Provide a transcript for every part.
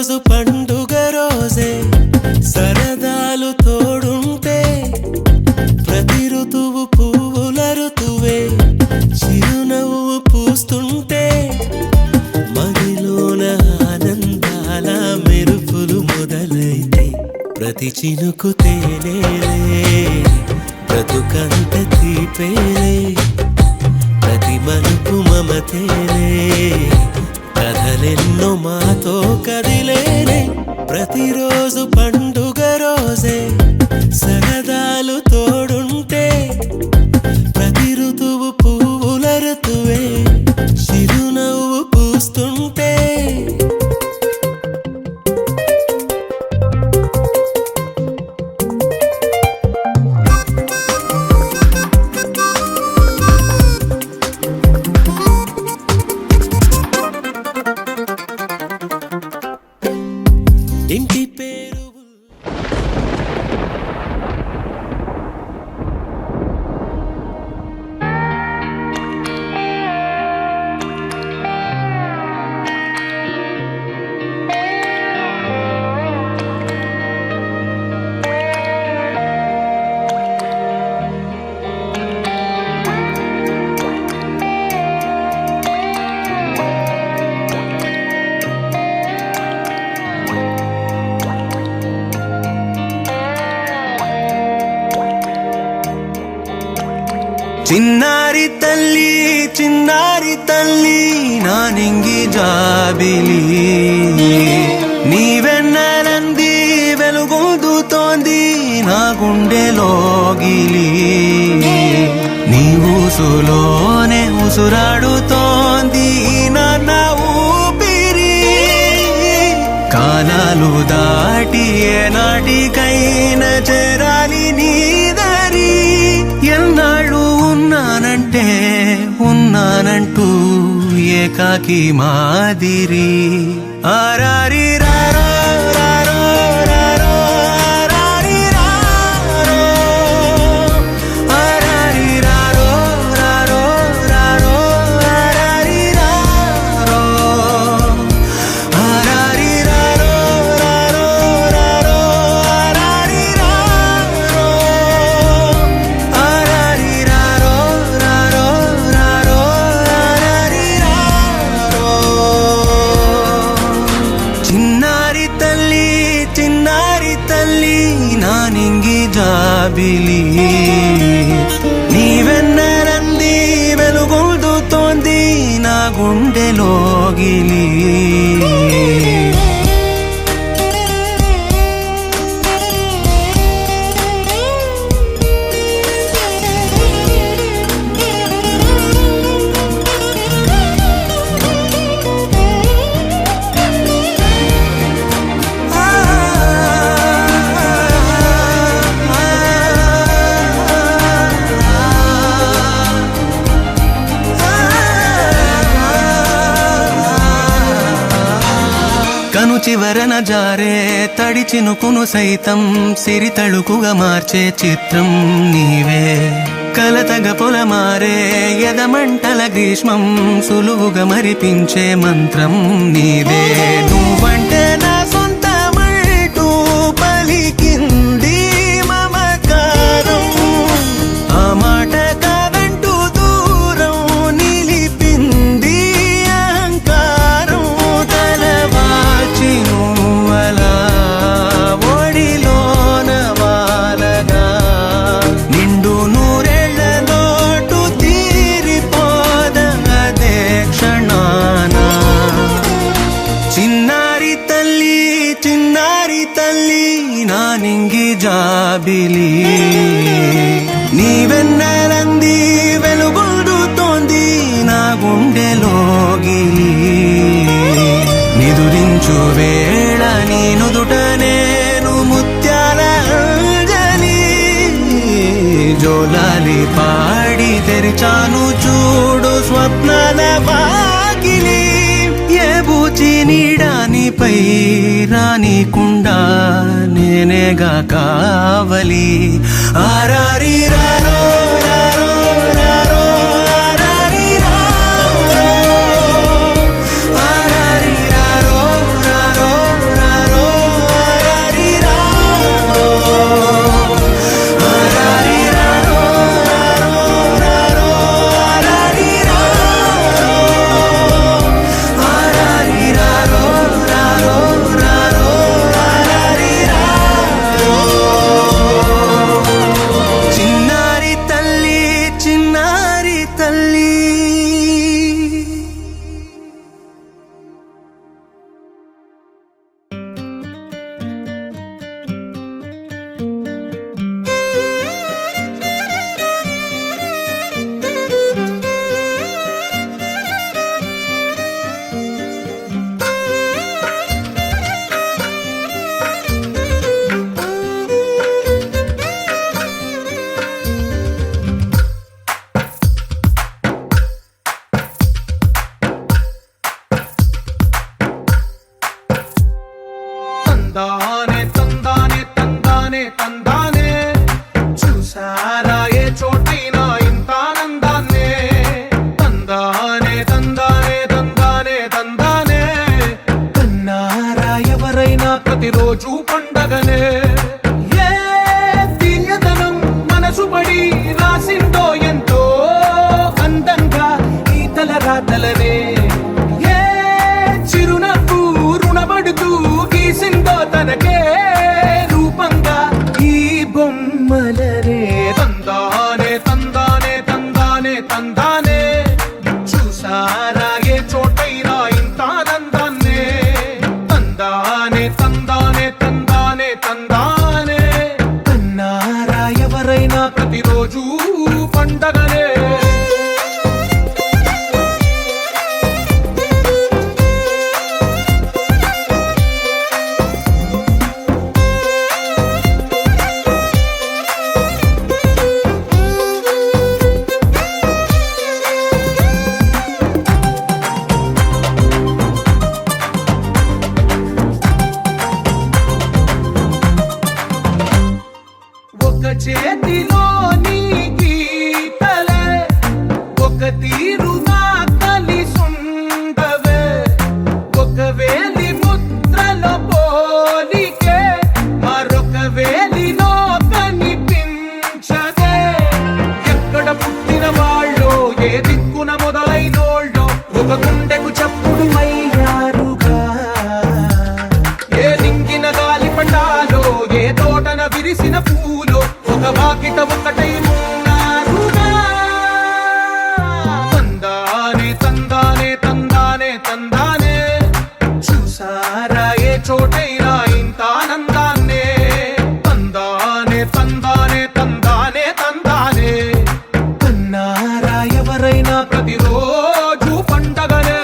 ప్రతిరోజు పండుగ రోజే సరదాలు తోడుంటే ప్రతి ఋతువు పువ్వుల ఋతువే చిరునవ్వు పూస్తుంటే మదిలోన ఆనందాల మెరుపులు మొదలైతే ప్రతి చినుకు తేనేలే బ్రతుకంత తీపేలే ప్రతి మలుపు మమతేలే కథలెన్నో మాతో కదిలేనే ప్రతిరోజు పండుగ రోజే సరదాలు తోడుంటే ప్రతి ఋతువు పువ్వుల ఋతువే చిరునవ్వు పూస్తుంటే ఇంటి పేరు చిన్నారి తల్లి నా నింగి జాబిలి నీవెన్నెలంది వెలుగొందుతోంది నా గుండెలోగిలి నీ ఊసులోనే ఉసురాడుతోంది నాన్న ఊపిరి కాలాలు దాటి ఏనాటికైనా చేరాలి నీ దరి ఎన్నాళ్ళు ఉన్నానంటూ ఏకాకి మాదిరి ఆరారి రారో రారో రారో ఆరారి రారో ఆరారి రారో రారో రారో ఆరారి రారో ఆరారి రారో రారో రారో ఆరారి రారో ఆరారి రారో రారో రారో ఆరారి రారో చిన్నారి తల్లి నా నింగి జాబిలి నీవెన్నెలంది వెలుగొందుతోంది నా గుండెలోగిలి కను చివరన జారే తడి చినుకును సైతం సిరి తళుకుగా మార్చే చిత్రం నీవే కలతగ పొలమారే ఎదమంటల గ్రీష్మం సులువుగా మరిపించే మంత్రం నీదే నువ్వంటే నా సొంతమంటూ పలికింది మమకారం ఆ మాట కాదంటూ దూరం నిలిపింది అహంకారం తలవాచి నువ్వలా ఒడిలోన వాలగా నిండు నూరేళ్ల లోటు తీరిపోదదే క్షణాన చిన్నారి తల్లి నా నింగి జాబిలి నీవెన్నెలంది వెలుగొందుతోంది నా గుండెలోగిలి నిదురించు వేళ నీ నుదుట నేను ముత్యాల అంజలి జోలాలి పాడి తెరిచాను చూడు స్వప్నాల వాకిలి ఏ బూచి నీడానిపై రానికుండా నేనేగా కావలి ఆరారి రారో రారో రారో ఆరారి రారో ఆరారి రారో రారో రాతలనే ఏ చిరునవ్వు రుణపడుతూ గీసిందో తనకే రూపంగా ఈ బొమ్మలనే తందానే తందానే తందానే తందానే చూసారా ఏ చోటైనా ఇంత ఆనందాన్నే తందానే తందానే తందానే తందానే అన్నారా ఎవరైనా ప్రతిరోజు పండగనే ఒక చేతిలో నీ గీతలే ఒక తీరుగా కలిసుండవే ఒక వేలి ముద్రల పోలికే మరొక వేలిలో కనిపించదే ఎక్కడ పుట్టిన వాళ్ళో ఏ దిక్కున మొదలైనోళ్ళో ఒక గుండెకు చప్పుడు అయ్యారుగా ఏ దింగిన గాలి పటాలో ఏ తోటన విరిసిన పూలో ఒక వాకిట ఒకటై ఉన్నారుగా తందానే తందానే తందానే తందానే చూసారా ఏ చోటైనా ఇంత ఆనందాన్నే తందానే తందానే తందానే తందానే అన్నారా ఎవరైనా ప్రతిరోజు పండగనే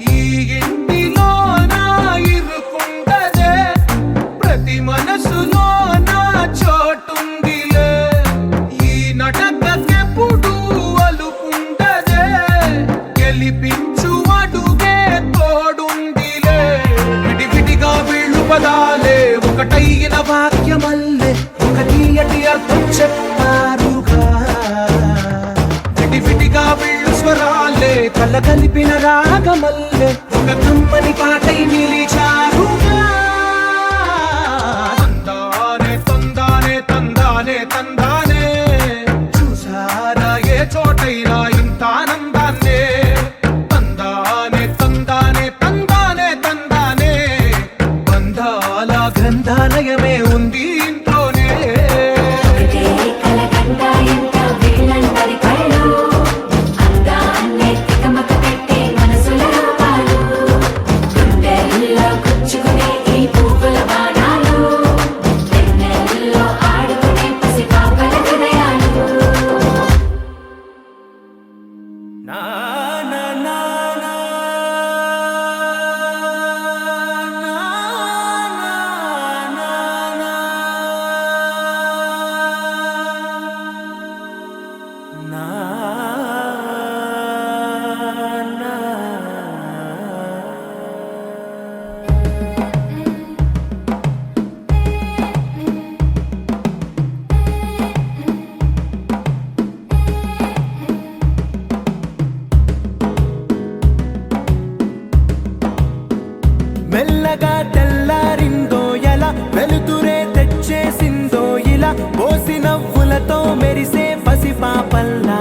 ఈ ఇంటిలో నా ఇరుకుండదే ప్రతి మనసులో నా చోటుందిలే ఈ నటకెప్పుడు అలుపుండదే గెలిపించు అడుగే తోడుందిలే విడివిడిగా వీళ్ళు పదాలే ఒకటైన వాక్యమల్లే ఒక తీయటి అర్థం చెప్పారుగా విడివిడిగా వీళ్ళు స్వరాలే కల కలిపిన రాగమల్లే ఒక కమ్మని పాటై నిలిచారుగా తందానే తందానే తందానే తందానే చూసారా ఏ చోటైనా ఇంత ఆనందాన్నే తందానే తందానే తందానే తందానే బంధాల గ్రంథాలయమే ఉంది ఇంట్లోనే నా నా నా నా మెల్లగా తెల్లారిందో ఎలా వెలుతురే తెచ్చేసిందో ఇలా పోసి నవ్వులతో మెరిసే పసిపాపల్లా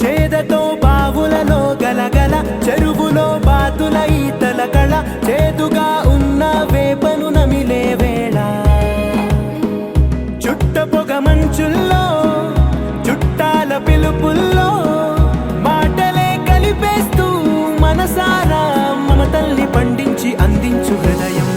చేదతో బావులలో గలగల చెరువులో బాతుల ఈతల కళ చేదుగా ఉన్న వేపను నమిలే వేళ చుట్ట పొగ మంచుల్లో చుట్టాల పిలుపుల్లో మాటలే కలిపేస్తూ మనసారా మమతల్ని పండించి అందించు హృదయం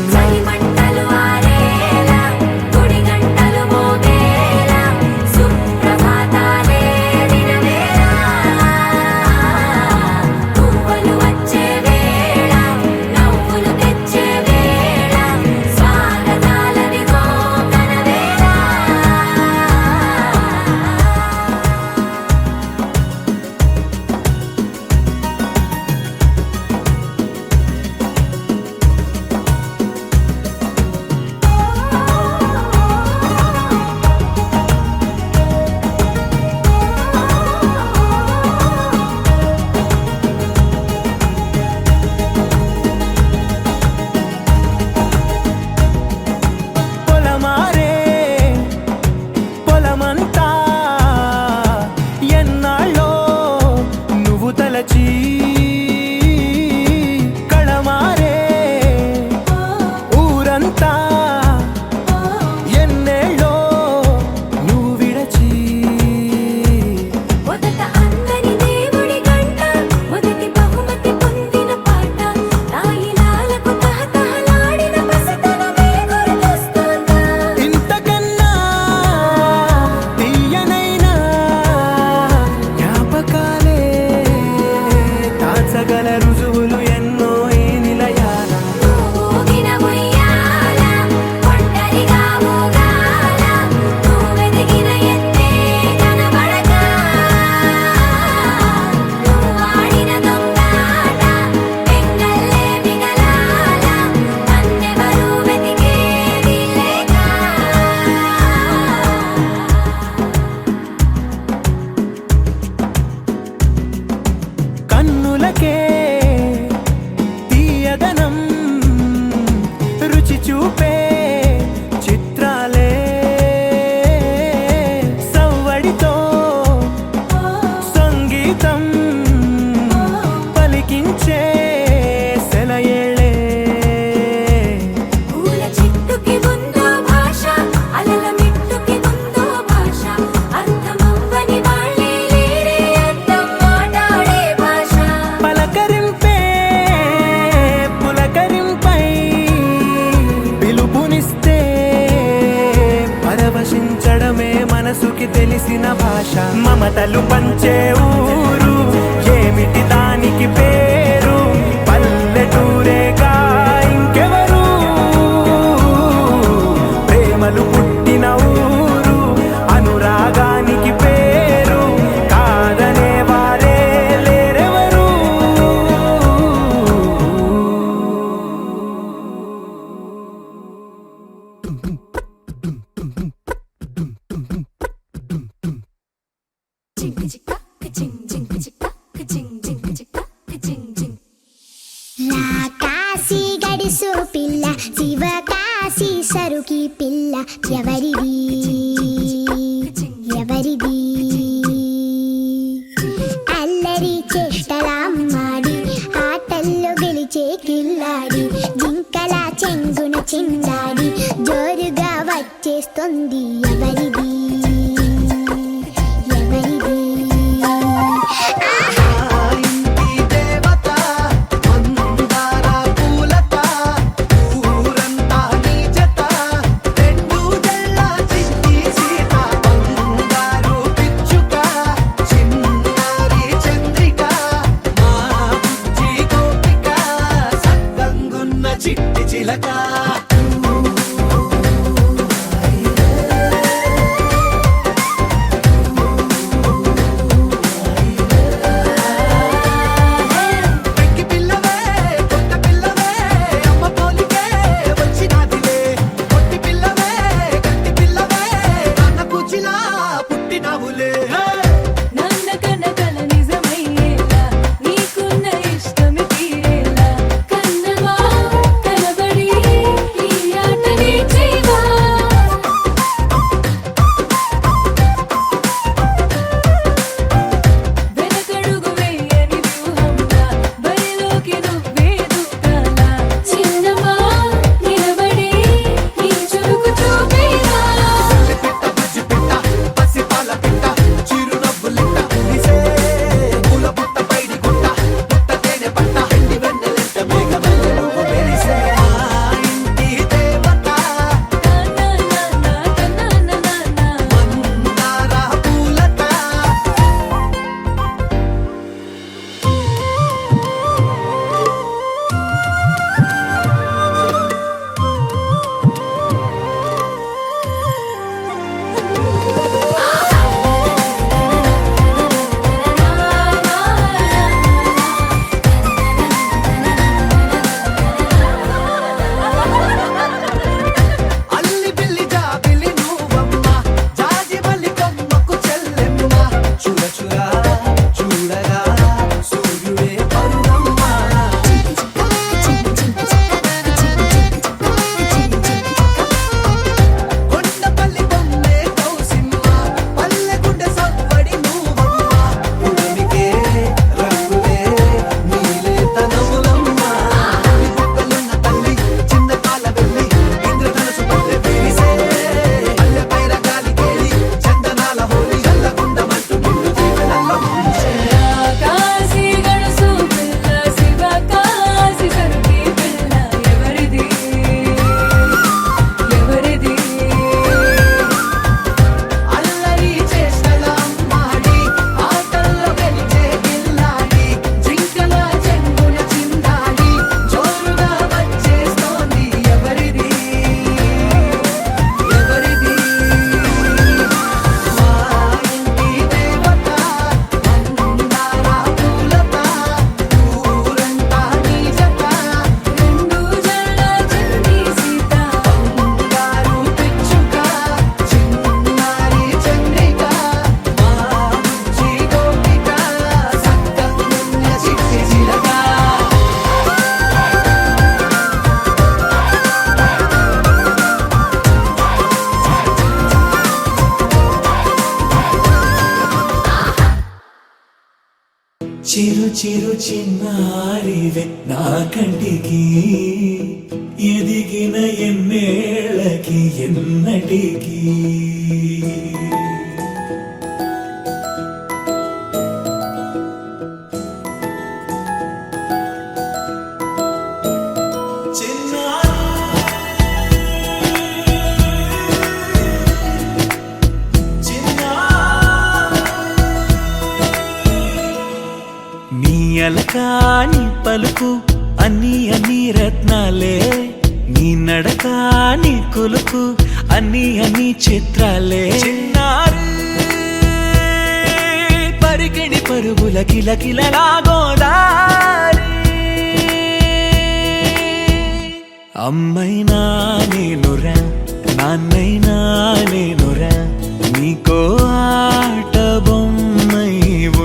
పాటలు పంచే ఊరు ఏమిటి దానికి పేరు పల్లెటూరేగా ఇంకెవరు ప్రేమలు పుట్టిన ఊరు అనురాగానికి పేరు కాదనే వారే లేరెవరు కాశీ గడిసు పిల్ల శివ కాశీ సరుకి పిల్ల ఎవరిది ఎవరిది అల్లరి చేష్టలామ్మాడి ఆటల్లో గెలిచే కిల్లాడి జింకల చెంగున చిందాడి జోరుగా వచ్చేస్తుంది ఎవరిది ఎవరిది చిట్టి చిలక పెక్కి పిల్లవే కొత్త పిల్లవే అమ్మ పోలికే వచ్చినాదిలే కొట్టి పిల్లవే గట్టి పిల్లవే నాన్న కూచిలా పుట్టినావులే నాన్న కనకల నిజమయ్యేలా నీకున్న ఇష్టమి తీరేలా కన్నవా కనబడి ఈ ఆటని చేయవా వెనకడుగు వేయని వ్యూహంలా బరిలోకి నువ్వే దూకాలా చిన్నవా నిలబడి నీ చురుకు చూపేవా పిట్ట బుజ్జి పిట్ట పసి పాల పిట్ట చిరునవ్వులిట్ట నిసే పూల పుట్ట పైడి గుట్ట పుట్ట తేనె పట్ట ఎండి వెన్నెలంట మేఘమల్లె నువ్వు మెరిసే ఆ ఇంటి దేవత మందార పూలత అల్లి బిల్లి జాబిలి నువ్వమ్మ జాజి మల్లి కొమ్మకు చెల్లెమ్మ చుర చుర చూడగా సూర్యుడే పరువమ్మ కొండపల్లి బొమ్మే కౌసిమ్మ పల్లె గుండె సవ్వడి నువ్వమ్మ ఉడమికే రంగులే నీలే తనములమ్మ బుగ్గలున్న తల్లి చిన్న కాల వెళ్ళి ఇంద్రధనుసు పల్లె విరిసే పల్లె పైర గాలి కేలి చందనాల హోలీ చల్లగుండమంటూ నిన్ను జీవనంలో ముంచే కాశీ గడుసు పిల్ల శివ కాశీ సరుకి పిల్ల ఎవరిది ఎవరిది అల్లరి చేష్టల అమ్మాడి ఆటల్లో గెలిచే గిల్లాడి జింకల చెంగున చిందాడి జోరుగా వచ్చేస్తోంది ఎవరిది ఎవరిది మా ఇంటి దేవత మందార పూలత ఊరంతా నీ జత రెండు జళ్ళ చంది సీత బంగారు పిచ్చుక చిన్నారి చంద్రిక మా బుజ్జి గోపిక సక్కనున్న చిట్టి చిలక చిరు చిరు చిన్నారివే నా కంటికి ఎదిగిన ఎన్నేళ్ళకి ఎన్నటికి చిన్నారి అలకా నీ పలుకు అన్ని అన్ని రత్నాలే, నీ నడక నీ కొలుకు అన్ని అన్ని చిత్రాలే. చిన్నారి పరికిణి పరుగుల కిలకిలలా గోదారి, అమ్మైనా నేనురా నాన్నైనా నేనురా, నీకో ఆట బొమ్మై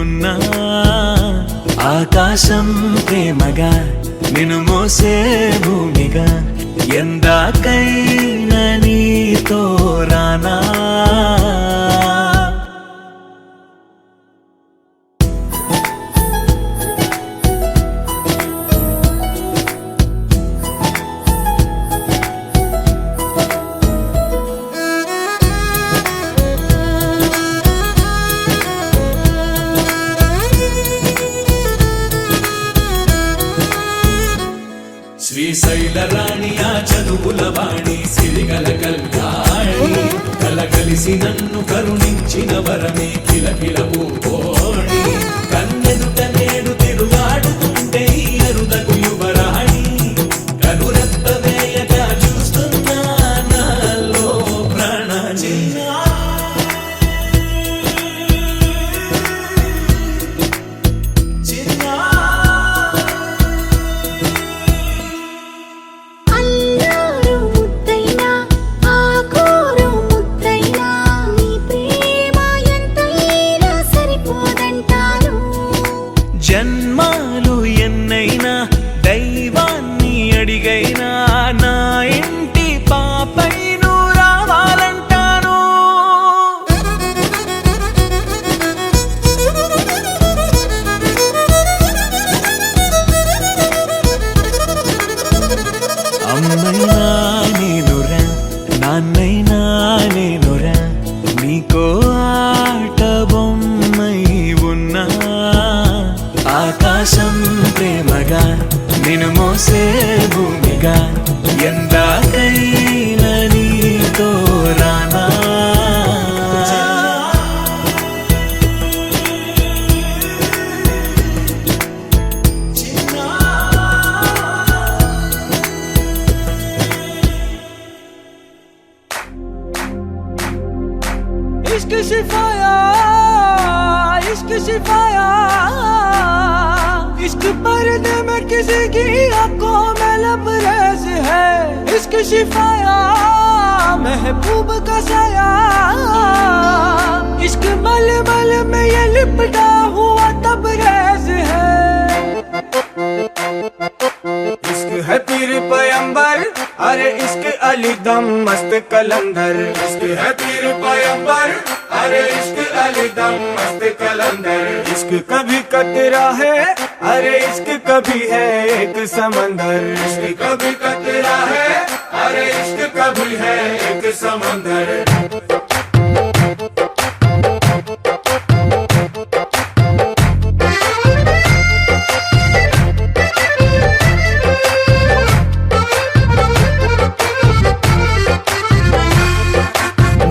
ఉన్నా. ఆకాశం ప్రేమగా నిన్ను మోసే భూమిగా, ఎందాకైనా నీతో రానా. శ్రీశైల రాణియా చదువుల వాణి సిరిగల కల్యాణి, కలగలిసి నన్ను కరుణించిన వరమే కిలకిల పూకోణి. కన్నెదుట నేడు తిరుగాడుతుంటే ఈ అరుదకు యువరాణి, కనురెప్ప వేయక చూస్తున్నా నాలో ప్రాణ. అల్లారు ముద్దైనా ఆకోరు ముద్దైనా, నీ ప్రేమ ఎంతైనా సరిపోదంటారు. జన్మాలు ఎన్నైనా దైవాన్ని అడిగైనా, నా ఇంటి పాపై నువ్వు రావాలంటాను. అమ్మైనా నేనురా నాన్నైనా నేనురా, నీకో ఆట బొమ్మై ఉన్నా. ఆకాశం ప్రేమగా నిన్ను మోసే భూమిగా, ఎందాకైనా నీతో రానా. इश्क शिफाया इश्क शिफाया, इश्क पर्दे में किसी की आंखों में लबरेज है. इश्क शिफाया महबूब का साया, इश्क मलमल में ये लिपटा हुआ तबरेज है. इश्क है पीर पैगंबर, अरे इश्क अली दम मस्त कलंदर. इश्क है पीर पैगंबर, अरे इश्क अली दम मस्त कलंदर. इश्क कभी कतरा है, अरे इश्क कभी है एक समंदर. इश्क कभी कतरा है, अरे इश्क कभी है एक समंदर.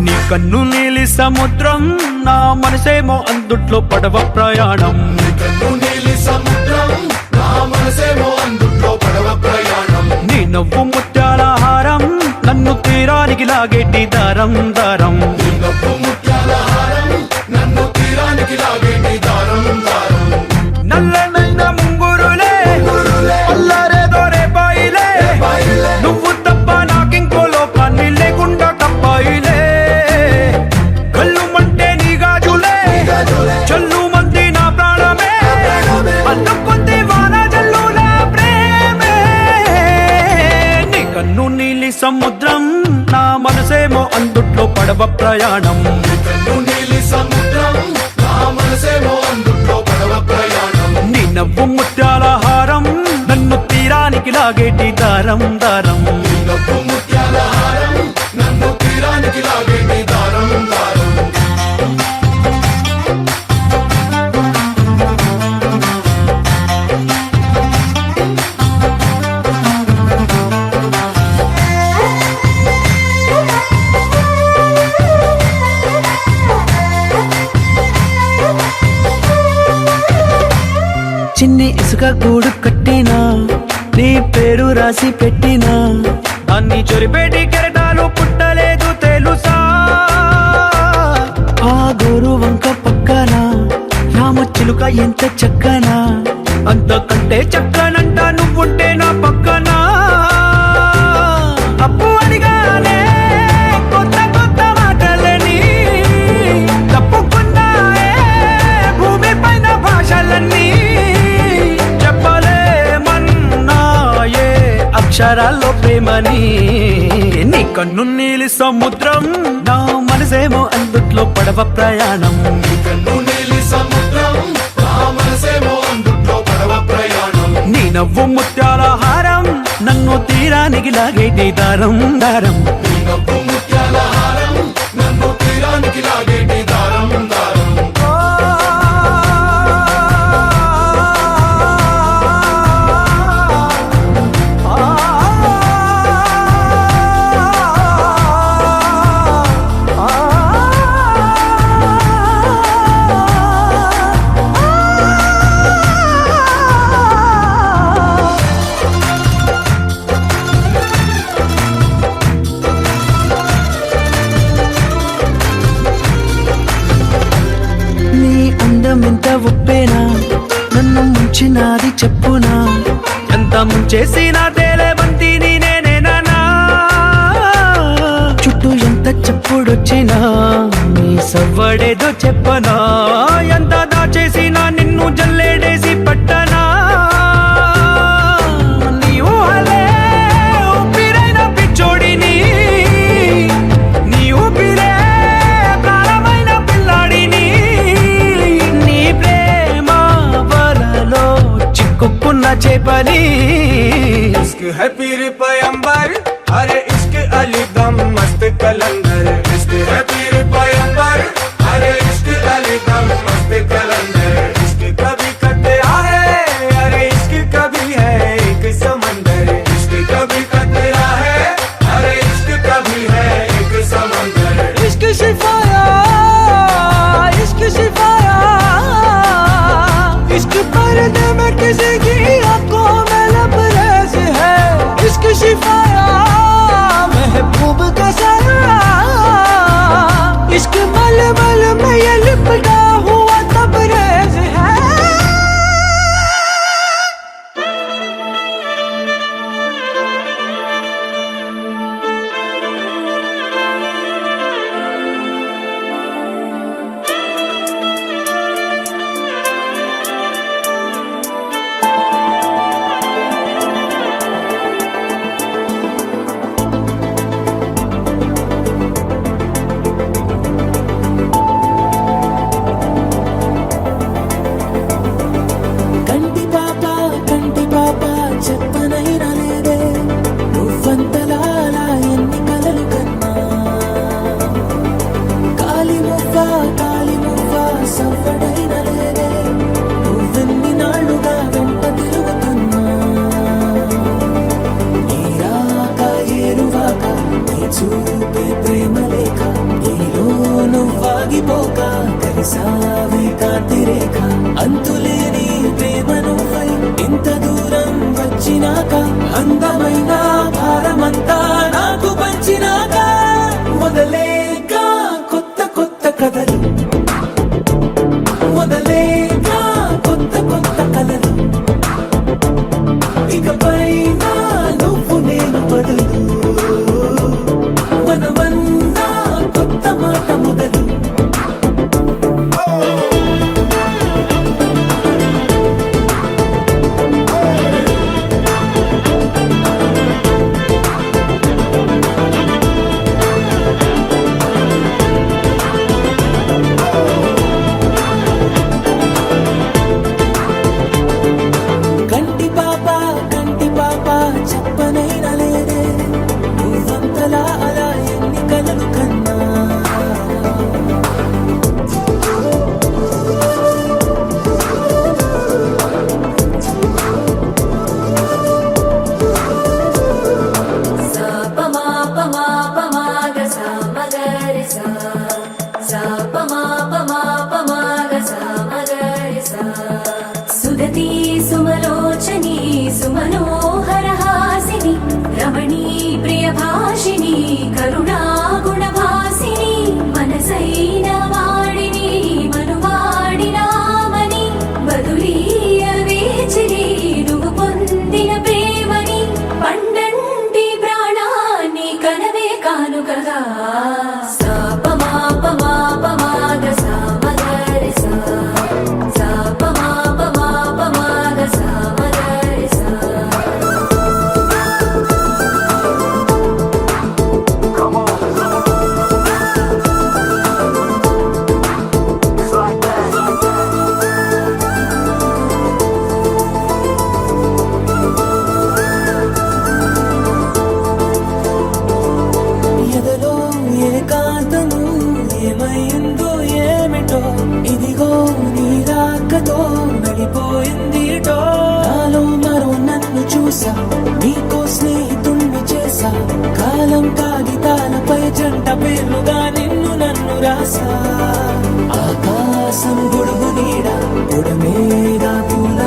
నీ కన్ను నీలి సముద్రం, నా మనసేమో అందుట్లో పడవ ప్రయాణం. కన్ను నీలి సముద్రం, నా మనసేమో అందుట్లో పడవ ప్రయాణం. నీ నవ్వు ముత్యాల హారం, నన్ను తీరానికి లాగేటి దారం దారం. నీ నవ్వు ముత్యాల హారం, నన్ను తీరానికి లాగేటి దారం దారం. నల్లనైన ముంగురులే అల్లారేదో రేపాయిలే, నువ్వు తప్ప నాకింకో లోకాన్ని లేకుండా కప్పాయిలే. కళ్ళు మంటే నీ గాజులే చల్లు మంది నా ప్రాణమే, అందుకుంది వాన జల్లుల ప్రేమే. నీ కన్ను నీలి సముద్రం, నా మనసేమో అందుట్లో పడవ ప్రయాణం. కన్ను నీలి సముద్రం, నా మనసేమో అందుట్లో పడవ ప్రయాణం. నీ నవ్వు ముత్యాల హారం, నన్ను తీరానికి లాగేటి దారం దారం. నీ నవ్వు ముత్యాల హారం, నన్ను తీరానికి లాగేటి దారం దారం. చిన్ని గూడు కట్టినా నీ పేరు రాసి పెట్టినా అన్ని చొరిపేటి కెరటాలు పుట్టలేదు తెలుసా ఆ గోరు వంక పక్కన రామచిలుక ఎంత చక్కనా అంతకంటే చక్కనంట నువ్వుంటే నా పక్కన అప్పు అడిగానే కొత్త కొత్త మాటలని తప్పుకున్నాయే భూమి పైన భాషలన్నీ చెప్పలేమన్నాయే అక్షరాల్లో ప్రేమని నీ కన్ను నీలి సముద్రం నా మనసేమో అందుట్లో పడవ ప్రయాణం కన్ను నీలి సముద్రం నా మనసేమో అందుట్లో పడవ ప్రయాణం నీ నవ్వు ముత్యాల హారం నన్ను తీరానికి లాగేటి దారం దారం నీ నవ్వు ముత్యాల హారం నన్ను తీరానికి లాగేటి దారం దారం నీ అందం ఎంత ఉప్పేనా నన్ను ముంచినాది చెప్పునా ఎంత ముంచేసినా తేలేవంతిని నేనేనా చుట్టూ ఎంత చెప్పుడొచ్చినా నీ సవ్వడేదో చెప్పనా ఎంత దాచేసినా నిన్ను జల్లేడేసి పట్టనా నీ ఊహలే ఊపిరైన పిచ్చోడిని నీ ఊపిరే ప్రాణమైన పిల్లాడిని నీ ప్రేమ వలలో చిక్కుకున్న చేపని इश्क है पीर पैगंबर अरे इश्क अली दम मस्त कलंदर इश्क है पीर पैगंबर अरे इश्क अली दम मस्त कलंदर इश्क कभी कतरा है अरे इश्क कभी है एक समंदर इश्क कभी कतरा है अरे इश्क कभी है एक समंदर इश्क शिफाया इश्क शिफाया इश्क पर्दे में किसी की आंखों में लबरेज है इश्क शिफाया महबूब का साया इश्क मलमल में ये लिपटा हुआ तबरेज है కంటి పాప చెప్పనైనా లేదే నువ్వంతలాలా ఎన్ని కలలు కన్నా కాలి మువ్వ సవ్వడైనా లేదే నువ్వెన్ని నాళ్ళుగా వెంట తిరుగుతున్నా నీరాక ఏరువాక నీ చూపే ప్రేమ లేక నీలో నువ్వాగిపోక కలిసావే కాంతిరేఖ అంతులేని ప్రేమ నువ్వై ఇంత దూరం వచ్చినాక అందమైన భారమంతా నాకు పంచినాక మొదలేక కొత్త కొత్త కథలు మొదలేక కొత్త కొత్త కలలు ఇకపై నువ్వు నేను బదులు మనమన్నా కొత్త మాట మొదలు కాలం కాగితాలపై జంట పేర్లుగా నిన్ను నన్ను రాసా ఆకాశం గొడుగు నీడ పొడమేగా పూల